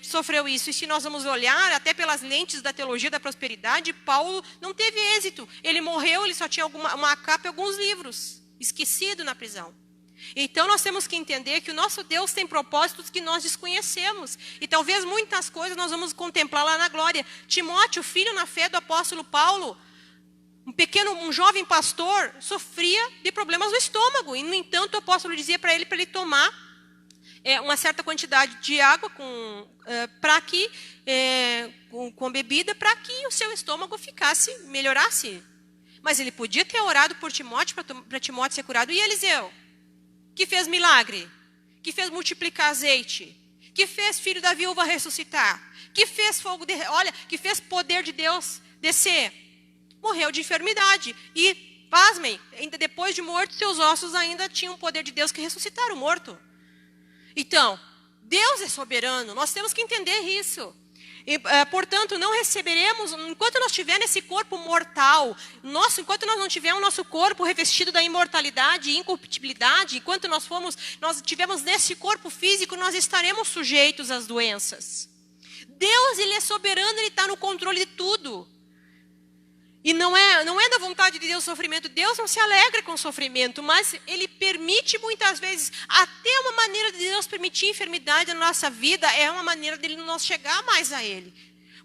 sofreu isso. E se nós vamos olhar, até pelas lentes da teologia da prosperidade, Paulo não teve êxito. Ele morreu, ele só tinha uma capa e alguns livros, esquecido na prisão. Então nós temos que entender que o nosso Deus tem propósitos que nós desconhecemos. E talvez muitas coisas nós vamos contemplar lá na glória. Timóteo, filho na fé do apóstolo Paulo, um jovem pastor, sofria de problemas no estômago. E no entanto o apóstolo dizia para ele tomar uma certa quantidade de água com bebida para que o seu estômago melhorasse. Mas ele podia ter orado por Timóteo para Timóteo ser curado. E Eliseu, que fez milagre, que fez multiplicar azeite, que fez filho da viúva ressuscitar, que fez que fez poder de Deus descer, morreu de enfermidade. E, pasmem, ainda depois de morto, seus ossos ainda tinham o poder de Deus que ressuscitaram o morto. Então, Deus é soberano, nós temos que entender isso. E, portanto, não receberemos, enquanto nós tivermos esse corpo mortal, enquanto nós não tivermos o nosso corpo revestido da imortalidade e incorruptibilidade, enquanto nós tivermos nesse corpo físico, nós estaremos sujeitos às doenças. Deus, Ele é soberano, Ele está no controle de tudo. E não é da vontade de Deus o sofrimento. Deus não se alegra com o sofrimento, mas Ele permite muitas vezes, até uma maneira de Deus permitir enfermidade na nossa vida, é uma maneira de nós chegar mais a Ele.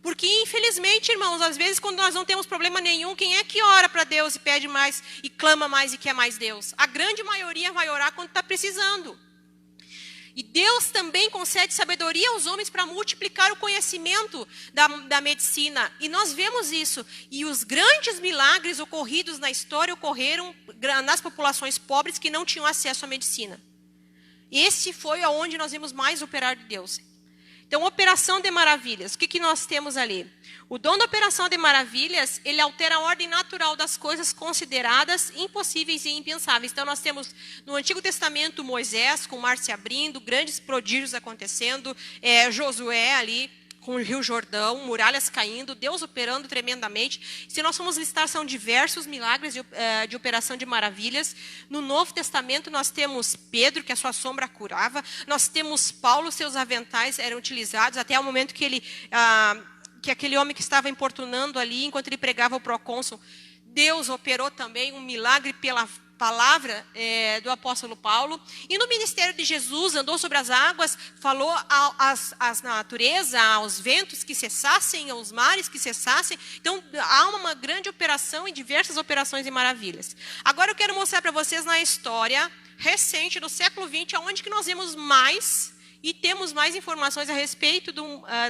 Porque infelizmente, irmãos, às vezes quando nós não temos problema nenhum, quem é que ora para Deus e pede mais, e clama mais e quer mais Deus? A grande maioria vai orar quando está precisando. E Deus também concede sabedoria aos homens para multiplicar o conhecimento da medicina. E nós vemos isso. E os grandes milagres ocorridos na história ocorreram nas populações pobres que não tinham acesso à medicina. Esse foi aonde nós vimos mais operar de Deus. Então, operação de maravilhas. O que nós temos ali? O dom da operação de maravilhas, ele altera a ordem natural das coisas consideradas impossíveis e impensáveis. Então, nós temos no Antigo Testamento Moisés com o mar se abrindo, grandes prodígios acontecendo, Josué ali com o Rio Jordão, muralhas caindo, Deus operando tremendamente. Se nós formos listar, são diversos milagres de operação de maravilhas. No Novo Testamento nós temos Pedro, que a sua sombra curava. Nós temos Paulo, seus aventais eram utilizados até o momento que aquele homem que estava importunando ali, enquanto ele pregava o procônsul, Deus operou também um milagre palavra do apóstolo Paulo. E no ministério de Jesus, andou sobre as águas, falou às natureza, aos ventos que cessassem, aos mares que cessassem. Então, há uma grande operação e diversas operações e maravilhas. Agora eu quero mostrar para vocês na história recente do século XX, onde que nós vemos mais e temos mais informações a respeito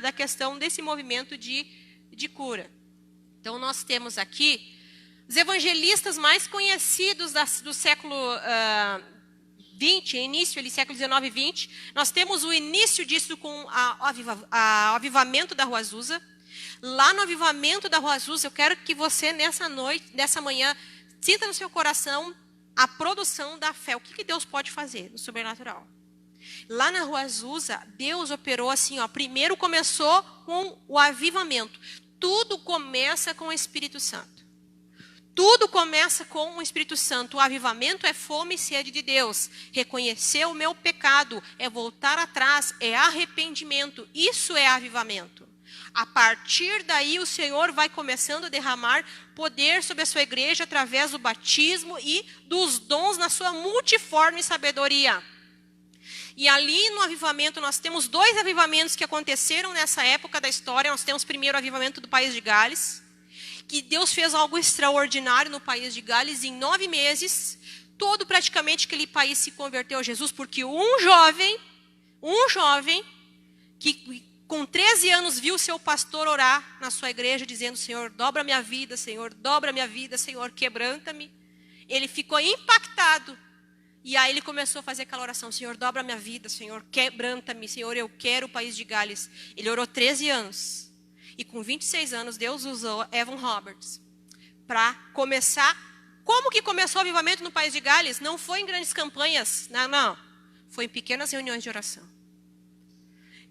da questão desse movimento de cura. Então, nós temos aqui os evangelistas mais conhecidos do século XX, início ali, século XIX e XX. Nós temos o início disso com o avivamento da Rua Azusa. Lá no avivamento da Rua Azusa, eu quero que você, nessa manhã, sinta no seu coração a produção da fé. O que Deus pode fazer no sobrenatural? Lá na Rua Azusa, Deus operou assim, ó. Primeiro começou com o avivamento. Tudo começa com o Espírito Santo. Tudo começa com o Espírito Santo. O avivamento é fome e sede de Deus. Reconhecer o meu pecado é voltar atrás, é arrependimento. Isso é avivamento. A partir daí, o Senhor vai começando a derramar poder sobre a sua igreja através do batismo e dos dons na sua multiforme sabedoria. E ali no avivamento, nós temos 2 avivamentos que aconteceram nessa época da história. Nós temos primeiro o avivamento do país de Gales, que Deus fez algo extraordinário no país de Gales. Em 9 meses, todo praticamente aquele país se converteu a Jesus, porque um jovem que com 13 anos viu seu pastor orar na sua igreja, dizendo: Senhor, dobra minha vida, Senhor, dobra minha vida, Senhor, quebranta-me. Ele ficou impactado. E aí ele começou a fazer aquela oração: Senhor, dobra minha vida, Senhor, quebranta-me, Senhor, eu quero o país de Gales. Ele orou 13 anos. E com 26 anos, Deus usou Evan Roberts para começar. Como que começou o avivamento no país de Gales? Não foi em grandes campanhas, não. Foi em pequenas reuniões de oração.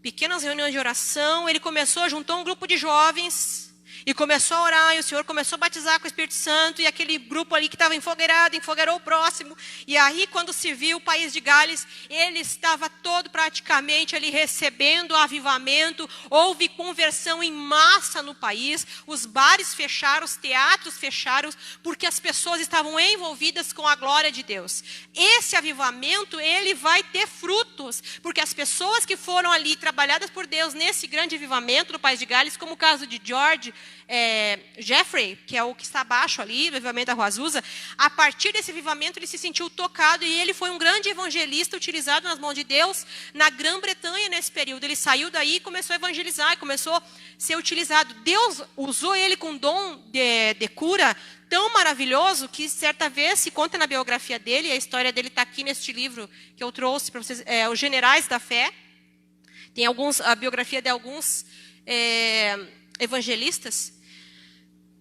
Pequenas reuniões de oração, ele juntou um grupo de jovens e começou a orar, e o Senhor começou a batizar com o Espírito Santo, e aquele grupo ali que estava enfogueirado, enfogueirou o próximo. E aí, quando se viu o país de Gales, ele estava todo praticamente ali recebendo avivamento. Houve conversão em massa no país, os bares fecharam, os teatros fecharam, porque as pessoas estavam envolvidas com a glória de Deus. Esse avivamento, ele vai ter frutos, porque as pessoas que foram ali trabalhadas por Deus nesse grande avivamento no país de Gales, como o caso de Jeffrey, que é o que está abaixo ali, o avivamento da Rua Azusa, a partir desse avivamento ele se sentiu tocado e ele foi um grande evangelista utilizado nas mãos de Deus na Grã-Bretanha nesse período. Ele saiu daí e começou a evangelizar, e começou a ser utilizado. Deus usou ele com dom de cura tão maravilhoso que certa vez se conta na biografia dele, a história dele está aqui neste livro que eu trouxe para vocês, Os Generais da Fé. Tem a biografia de alguns evangelistas.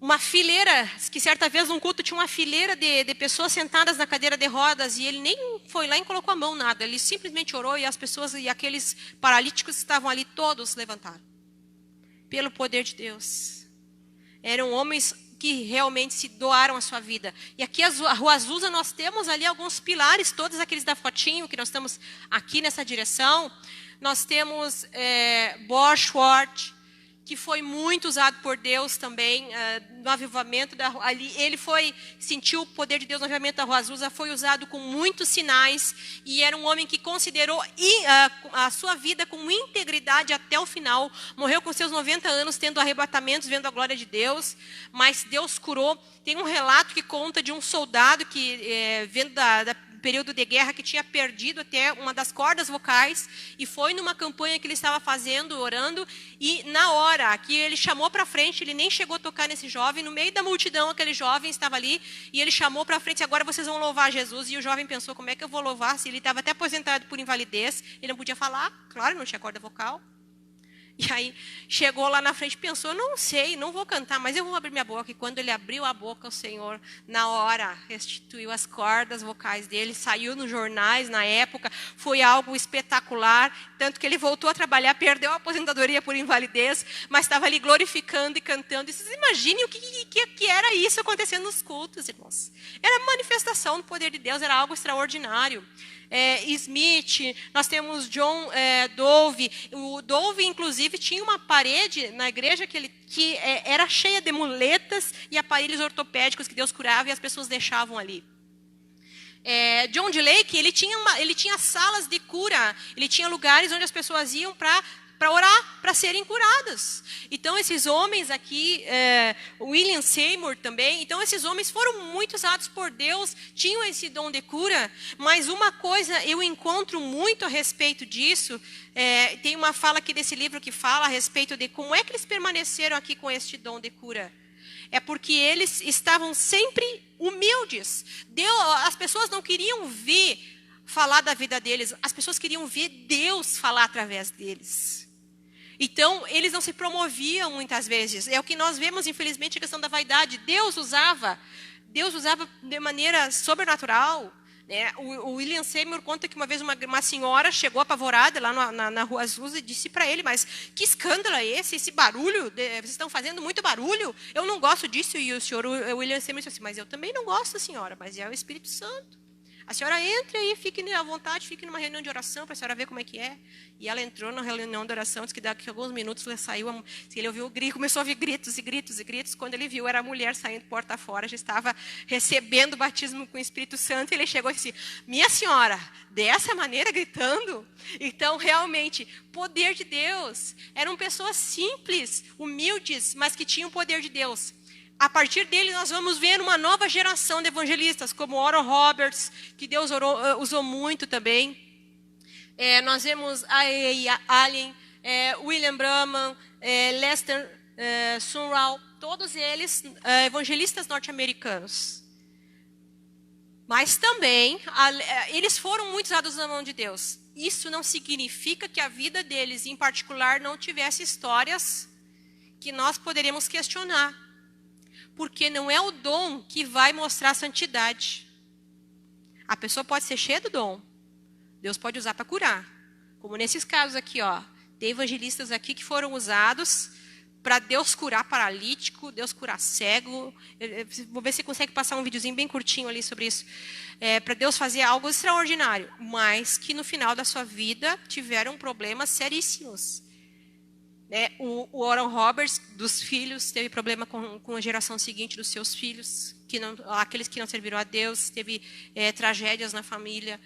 Uma fileira, que certa vez num culto tinha uma fileira de pessoas sentadas na cadeira de rodas, e ele nem foi lá e colocou a mão, nada. Ele simplesmente orou, e as pessoas e aqueles paralíticos que estavam ali todos levantaram. Pelo poder de Deus. Eram homens que realmente se doaram a sua vida. E aqui a Rua Azusa nós temos ali alguns pilares, todos aqueles da fotinho, que nós estamos aqui nessa direção. Nós temos Borchward, que foi muito usado por Deus também no avivamento ali. Ele sentiu o poder de Deus no avivamento da Rua Azusa, foi usado com muitos sinais, e era um homem que considerou a sua vida com integridade até o final. Morreu com seus 90 anos, tendo arrebatamentos, vendo a glória de Deus, mas Deus curou. Tem um relato que conta de um soldado que, vendo da período de guerra, que tinha perdido até uma das cordas vocais, e foi numa campanha que ele estava fazendo, orando, e na hora que ele chamou para frente, ele nem chegou a tocar nesse jovem, no meio da multidão aquele jovem estava ali, e ele chamou para frente: agora vocês vão louvar Jesus. E o jovem pensou: como é que eu vou louvar se ele estava até aposentado por invalidez, ele não podia falar, claro, não tinha corda vocal. E aí chegou lá na frente, pensou: não sei, não vou cantar, mas eu vou abrir minha boca. E quando ele abriu a boca, o Senhor, na hora, restituiu as cordas vocais dele. Saiu nos jornais na época, foi algo espetacular. Tanto que ele voltou a trabalhar, perdeu a aposentadoria por invalidez, mas estava ali glorificando e cantando. E vocês imaginem o que era isso acontecendo nos cultos, irmãos. Era manifestação do poder de Deus, era algo extraordinário. Smith, nós temos John Dove. O Dove, inclusive, tinha uma parede na igreja que era cheia de muletas e aparelhos ortopédicos que Deus curava, e as pessoas deixavam ali. John D. Lake, ele tinha salas de cura, ele tinha lugares onde as pessoas iam para orar, para serem curadas. Então, esses homens aqui, William Seymour também, então esses homens foram muito usados por Deus, tinham esse dom de cura, mas uma coisa eu encontro muito a respeito disso, tem uma fala aqui desse livro que fala a respeito de como é que eles permaneceram aqui com este dom de cura. É porque eles estavam sempre humildes. As pessoas não queriam ver falar da vida deles, as pessoas queriam ver Deus falar através deles. Então, eles não se promoviam muitas vezes. É o que nós vemos, infelizmente, a questão da vaidade. Deus usava de maneira sobrenatural. Né? O William Seymour conta que uma vez uma senhora chegou apavorada lá na Rua Azul e disse para ele, mas que escândalo é esse? Esse barulho? Vocês estão fazendo muito barulho? Eu não gosto disso. E o William Seymour disse assim, mas eu também não gosto, senhora, mas é o Espírito Santo. A senhora entra aí, fique à vontade, fique numa reunião de oração para a senhora ver como é que é. E ela entrou na reunião de oração, disse que daqui a alguns minutos ela saiu, ele ouviu o grito, começou a ouvir gritos e gritos e gritos. Quando ele viu, era a mulher saindo porta fora, já estava recebendo o batismo com o Espírito Santo. E ele chegou e disse, minha senhora, dessa maneira gritando? Então, realmente, poder de Deus. Eram pessoas simples, humildes, mas que tinham o poder de Deus. A partir dele, nós vamos ver uma nova geração de evangelistas, como Oral Roberts, que Deus usou muito também. Nós vemos Allen, William Branham, Lester Sumrall, todos eles evangelistas norte-americanos. Mas também, eles foram muito usados na mão de Deus. Isso não significa que a vida deles, em particular, não tivesse histórias que nós poderíamos questionar. Porque não é o dom que vai mostrar a santidade. A pessoa pode ser cheia do dom. Deus pode usar para curar. Como nesses casos aqui, ó. Tem evangelistas aqui que foram usados para Deus curar paralítico, Deus curar cego. Vou ver se você consegue passar um videozinho bem curtinho ali sobre isso. Para Deus fazer algo extraordinário. Mas que no final da sua vida tiveram problemas seríssimos. O Oral Roberts, dos filhos, teve problema com a geração seguinte dos seus filhos, aqueles que não serviram a Deus, teve tragédias na família.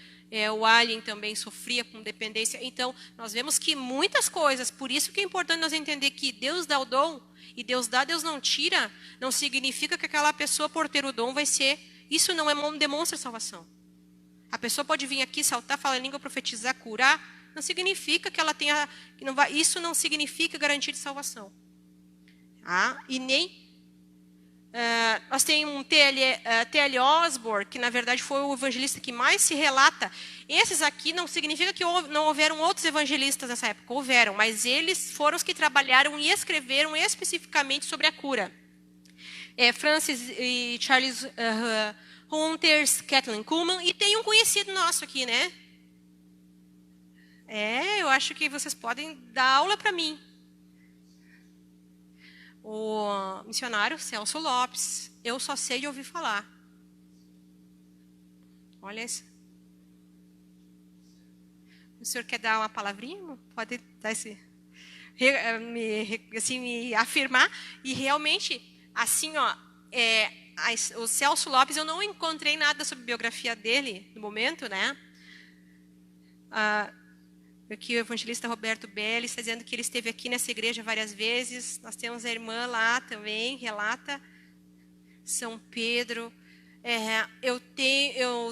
O Allen também sofria com dependência. Então, nós vemos que muitas coisas, por isso que é importante nós entender que Deus dá o dom, e Deus dá, Deus não tira, não significa que aquela pessoa, por ter o dom, vai ser... Isso não demonstra salvação. A pessoa pode vir aqui, saltar, falar em língua, profetizar, curar... Não significa que ela tenha... isso não significa garantia de salvação. E nem... nós temos um T.L. Osborne, que na verdade foi o evangelista que mais se relata. Esses aqui não significa que não houveram outros evangelistas nessa época. Houveram, mas eles foram os que trabalharam e escreveram especificamente sobre a cura. Francis e Charles Hunters, Kathleen Kuhlman. E tem um conhecido nosso aqui, né? Eu acho que vocês podem dar aula para mim. O missionário Celso Lopes. Eu só sei de ouvir falar. Olha isso. O senhor quer dar uma palavrinha? Pode dar me afirmar. E realmente, assim, ó, o Celso Lopes, eu não encontrei nada sobre a biografia dele no momento, né? Aqui o evangelista Roberto Belli está dizendo que ele esteve aqui nessa igreja várias vezes. Nós temos a irmã lá também, relata. São Pedro. Eu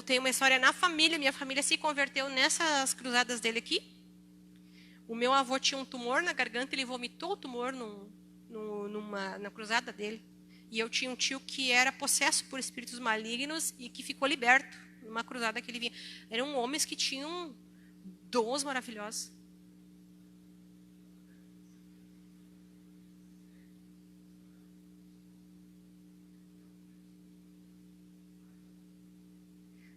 tenho uma história na família. Minha família se converteu nessas cruzadas dele aqui. O meu avô tinha um tumor na garganta. Ele vomitou o tumor na cruzada dele. E eu tinha um tio que era possesso por espíritos malignos e que ficou liberto numa cruzada que ele vinha. Eram homens que tinham dons maravilhosos.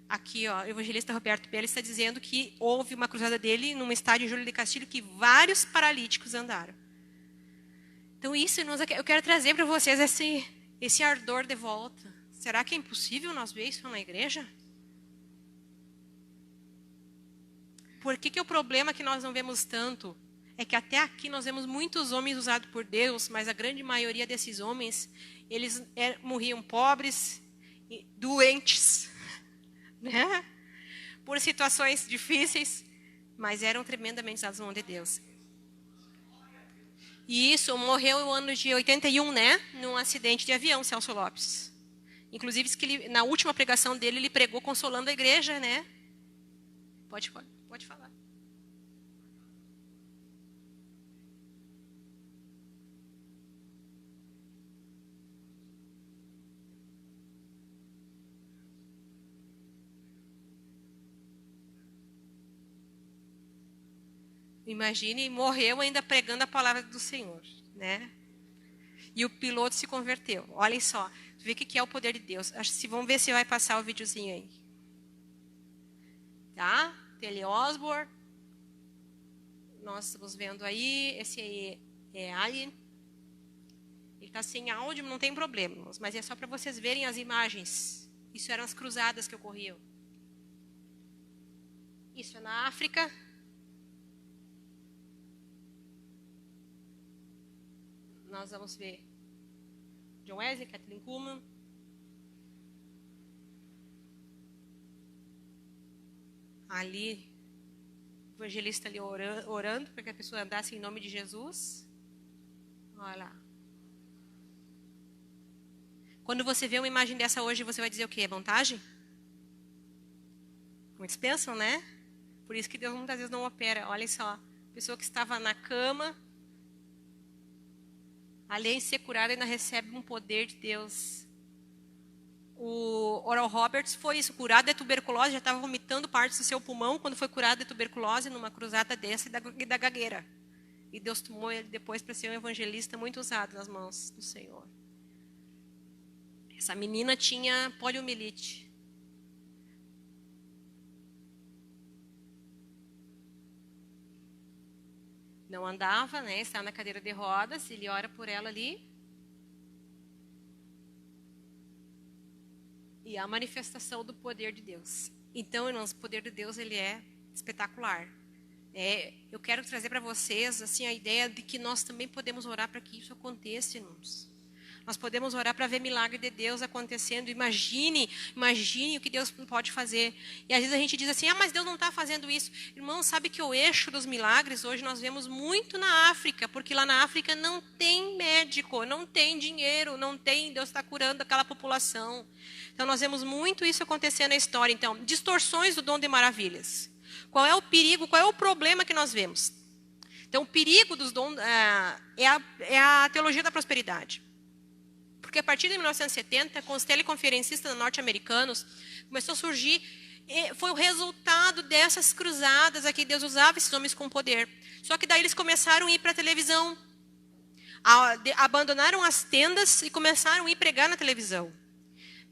Aqui, ó, o evangelista Roberto Belli está dizendo que houve uma cruzada dele num estádio em Júlio de Castilho que vários paralíticos andaram. Então, isso eu quero trazer para vocês esse ardor de volta. Será que é impossível nós ver isso na igreja? Por que o problema que nós não vemos tanto é que até aqui nós vemos muitos homens usados por Deus, mas a grande maioria desses homens, eles morriam pobres, doentes, né? Por situações difíceis, mas eram tremendamente usados na mão de Deus. E isso, morreu no ano de 81, né? Num acidente de avião, Celso Lopes. Inclusive, que ele, na última pregação dele, ele pregou consolando a igreja, né? Pode falar. Imagine, morreu ainda pregando a palavra do Senhor, né? E o piloto se converteu. Olhem só, vê o que é o poder de Deus. Vamos ver se vai passar o videozinho aí. Tá? Tele Osborne. Nós estamos vendo aí. Esse aí é Alien. Ele está sem áudio, não tem problema. Mas é só para vocês verem as imagens. Isso eram as cruzadas que ocorriam. Isso é na África. Nós vamos ver John Wesley, Kathleen Kuhlman. Ali, o evangelista ali orando para que a pessoa andasse em nome de Jesus. Olha lá. Quando você vê uma imagem dessa hoje, você vai dizer o quê? É montagem? Muitos pensam, né? Por isso que Deus muitas vezes não opera. Olha só, a pessoa que estava na cama, além de ser curada, ainda recebe um poder de Deus. O Oral Roberts foi isso, curado de tuberculose, já estava vomitando partes do seu pulmão quando foi curado de tuberculose numa cruzada dessa e da gagueira. E Deus tomou ele depois para ser um evangelista muito usado nas mãos do Senhor. Essa menina tinha poliomielite. Não andava, né? Estava na cadeira de rodas, ele ora por ela ali. E a manifestação do poder de Deus. Então, irmãos, o poder de Deus, ele é espetacular. Eu quero trazer para vocês assim, a ideia de que nós também podemos orar para que isso aconteça, irmãos. Nós podemos orar para ver milagre de Deus acontecendo. Imagine o que Deus pode fazer. E às vezes a gente diz assim, mas Deus não está fazendo isso. Irmão, sabe que o eixo dos milagres hoje nós vemos muito na África, porque lá na África não tem médico, não tem dinheiro, não tem, Deus está curando aquela população. Então nós vemos muito isso acontecendo na história. Então, distorções do dom de maravilhas. Qual é o perigo, qual é o problema que nós vemos? Então, o perigo dos dons é a teologia da prosperidade. Porque a partir de 1970, com os teleconferencistas norte-americanos, começou a surgir, foi o resultado dessas cruzadas aqui, Deus usava esses homens com poder. Só que daí eles começaram a ir para a televisão, abandonaram as tendas e começaram a ir pregar na televisão.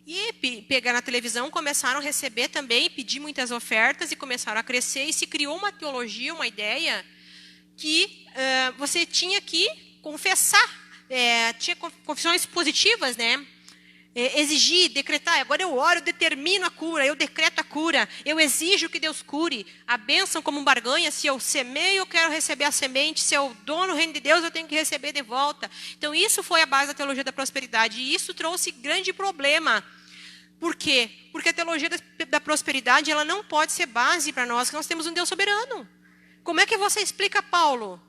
E pegar na televisão, começaram a receber também, pedir muitas ofertas e começaram a crescer. E se criou uma teologia, uma ideia, que você tinha que confessar. Tinha confissões positivas, né? Exigir, decretar. Agora eu oro, eu determino a cura, eu decreto a cura, eu exijo que Deus cure. A bênção como barganha, se eu semeio, eu quero receber a semente. Se eu dou no reino de Deus, eu tenho que receber de volta. Então isso foi a base da teologia da prosperidade. E isso trouxe grande problema. Por quê? Porque a teologia da prosperidade, ela não pode ser base para nós, que nós temos um Deus soberano. Como é que você explica Paulo,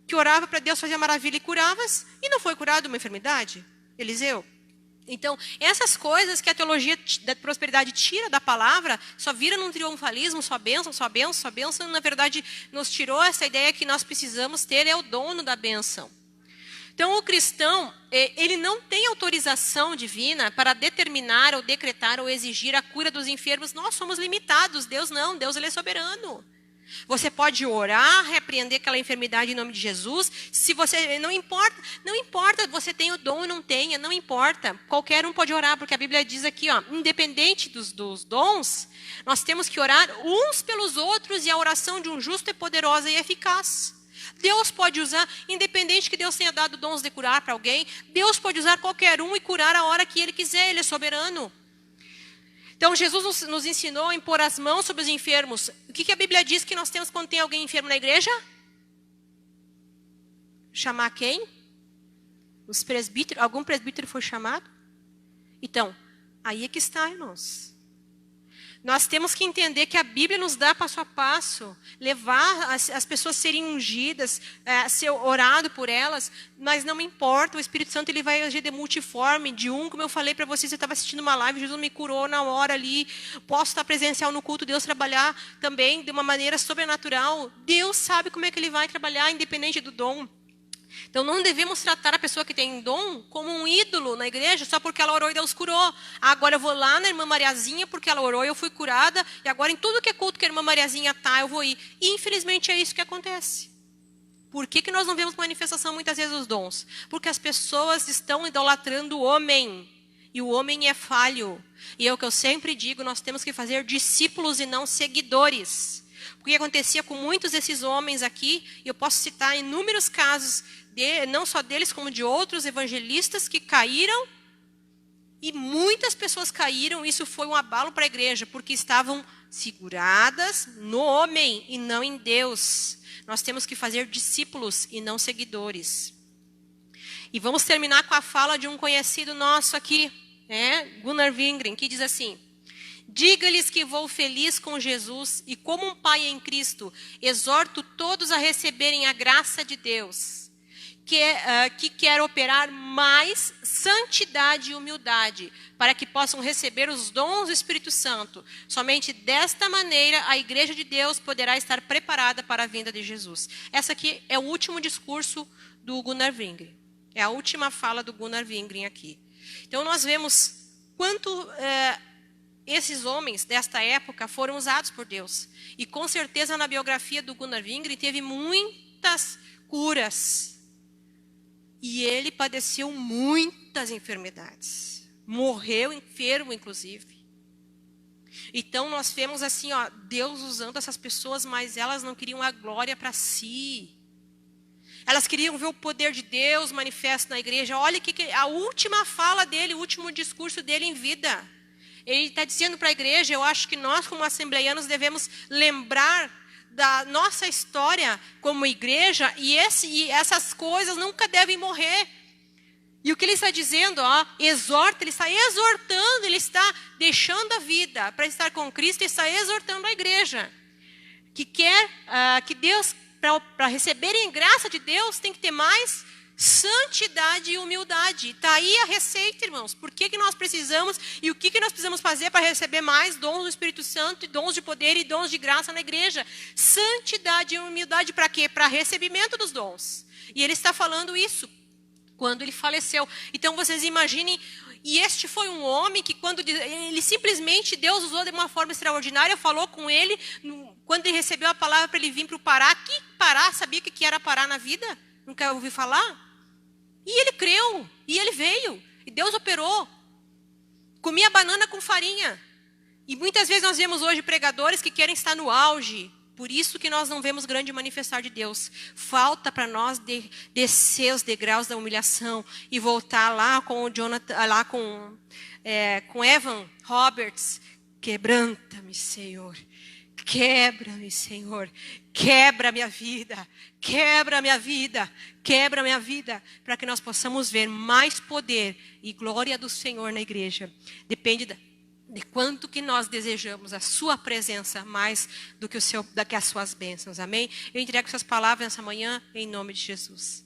que orava para Deus fazer maravilha e curavas, e não foi curado de uma enfermidade? Eliseu? Então, essas coisas que a teologia da prosperidade tira da palavra, só vira num triunfalismo, só bênção, só bênção, só bênção, na verdade, nos tirou essa ideia que nós precisamos ter, é o dono da bênção. Então, o cristão, ele não tem autorização divina para determinar, ou decretar, ou exigir a cura dos enfermos. Nós somos limitados, Deus não, Deus ele é soberano. Você pode orar, repreender aquela enfermidade em nome de Jesus. Se você não importa, você tem o dom ou não tenha, não importa. Qualquer um pode orar, porque a Bíblia diz aqui, independente dos dons, nós temos que orar uns pelos outros e a oração de um justo é poderosa e eficaz. Deus pode usar, independente que Deus tenha dado dons de curar para alguém, Deus pode usar qualquer um e curar a hora que Ele quiser, Ele é soberano. Então, Jesus nos ensinou a impor as mãos sobre os enfermos. O que a Bíblia diz que nós temos quando tem alguém enfermo na igreja? Chamar quem? Os presbíteros. Algum presbítero foi chamado? Então, aí é que está, irmãos. Nós temos que entender que a Bíblia nos dá passo a passo, levar as pessoas serem ungidas, ser orado por elas, mas não importa, o Espírito Santo ele vai agir de multiforme, como eu falei para vocês, eu estava assistindo uma live, Jesus me curou na hora ali, posso estar presencial no culto, Deus trabalhar também de uma maneira sobrenatural, Deus sabe como é que Ele vai trabalhar, independente do dom. Então, não devemos tratar a pessoa que tem dom como um ídolo na igreja, só porque ela orou e Deus curou. Agora eu vou lá na irmã Mariazinha, porque ela orou e eu fui curada, e agora em tudo que é culto que a irmã Mariazinha está, eu vou ir. E, infelizmente, é isso que acontece. Por que nós não vemos manifestação, muitas vezes, dos dons? Porque as pessoas estão idolatrando o homem, e o homem é falho. E é o que eu sempre digo, nós temos que fazer discípulos e não seguidores. O que acontecia com muitos desses homens aqui, e eu posso citar inúmeros casos, não só deles, como de outros evangelistas que caíram, e muitas pessoas caíram, isso foi um abalo para a igreja, porque estavam seguradas no homem e não em Deus. Nós temos que fazer discípulos e não seguidores. E vamos terminar com a fala de um conhecido nosso aqui, Gunnar Wingren, que diz assim: diga-lhes que vou feliz com Jesus e como um pai em Cristo, exorto todos a receberem a graça de Deus, que quer operar mais santidade e humildade, para que possam receber os dons do Espírito Santo. Somente desta maneira a igreja de Deus poderá estar preparada para a vinda de Jesus. Essa aqui é o último discurso do Gunnar Wingren. É a última fala do Gunnar Wingren aqui. Então nós vemos quanto esses homens desta época foram usados por Deus. E com certeza na biografia do Gunnar Wingren teve muitas curas. E ele padeceu muitas enfermidades. Morreu enfermo, inclusive. Então nós vemos assim, Deus usando essas pessoas, mas elas não queriam a glória para si. Elas queriam ver o poder de Deus manifesto na igreja. Olha a última fala dele, o último discurso dele em vida. Ele está dizendo para a igreja, eu acho que nós como assembleianos devemos lembrar da nossa história como igreja, e essas coisas nunca devem morrer. E o que ele está dizendo, exorta, ele está exortando, ele está deixando a vida para estar com Cristo, ele está exortando a igreja, que quer que Deus, para receberem graça de Deus, tem que ter mais santidade e humildade. Está aí a receita, irmãos. Por que nós precisamos e o que nós precisamos fazer para receber mais dons do Espírito Santo, e dons de poder e dons de graça na igreja? Santidade e humildade para quê? Para recebimento dos dons. E ele está falando isso quando ele faleceu. Então vocês imaginem, e este foi um homem que quando ele simplesmente, Deus usou de uma forma extraordinária, falou com ele, quando ele recebeu a palavra para ele vir para o Pará. Que Pará? Sabia o que era Pará na vida? Nunca ouviu falar? E ele creu, e ele veio, e Deus operou. Comia banana com farinha. E muitas vezes nós vemos hoje pregadores que querem estar no auge. Por isso que nós não vemos grande manifestar de Deus. Falta para nós descer os degraus da humilhação e voltar lá com o Jonathan, lá com Evan Roberts. Quebranta-me, Senhor. Quebra-me, Senhor. Quebra minha vida. Quebra minha vida. Quebra minha vida. Para que nós possamos ver mais poder e glória do Senhor na igreja. Depende de quanto que nós desejamos a sua presença mais do que as suas bênçãos. Amém? Eu entrego essas palavras nessa manhã em nome de Jesus.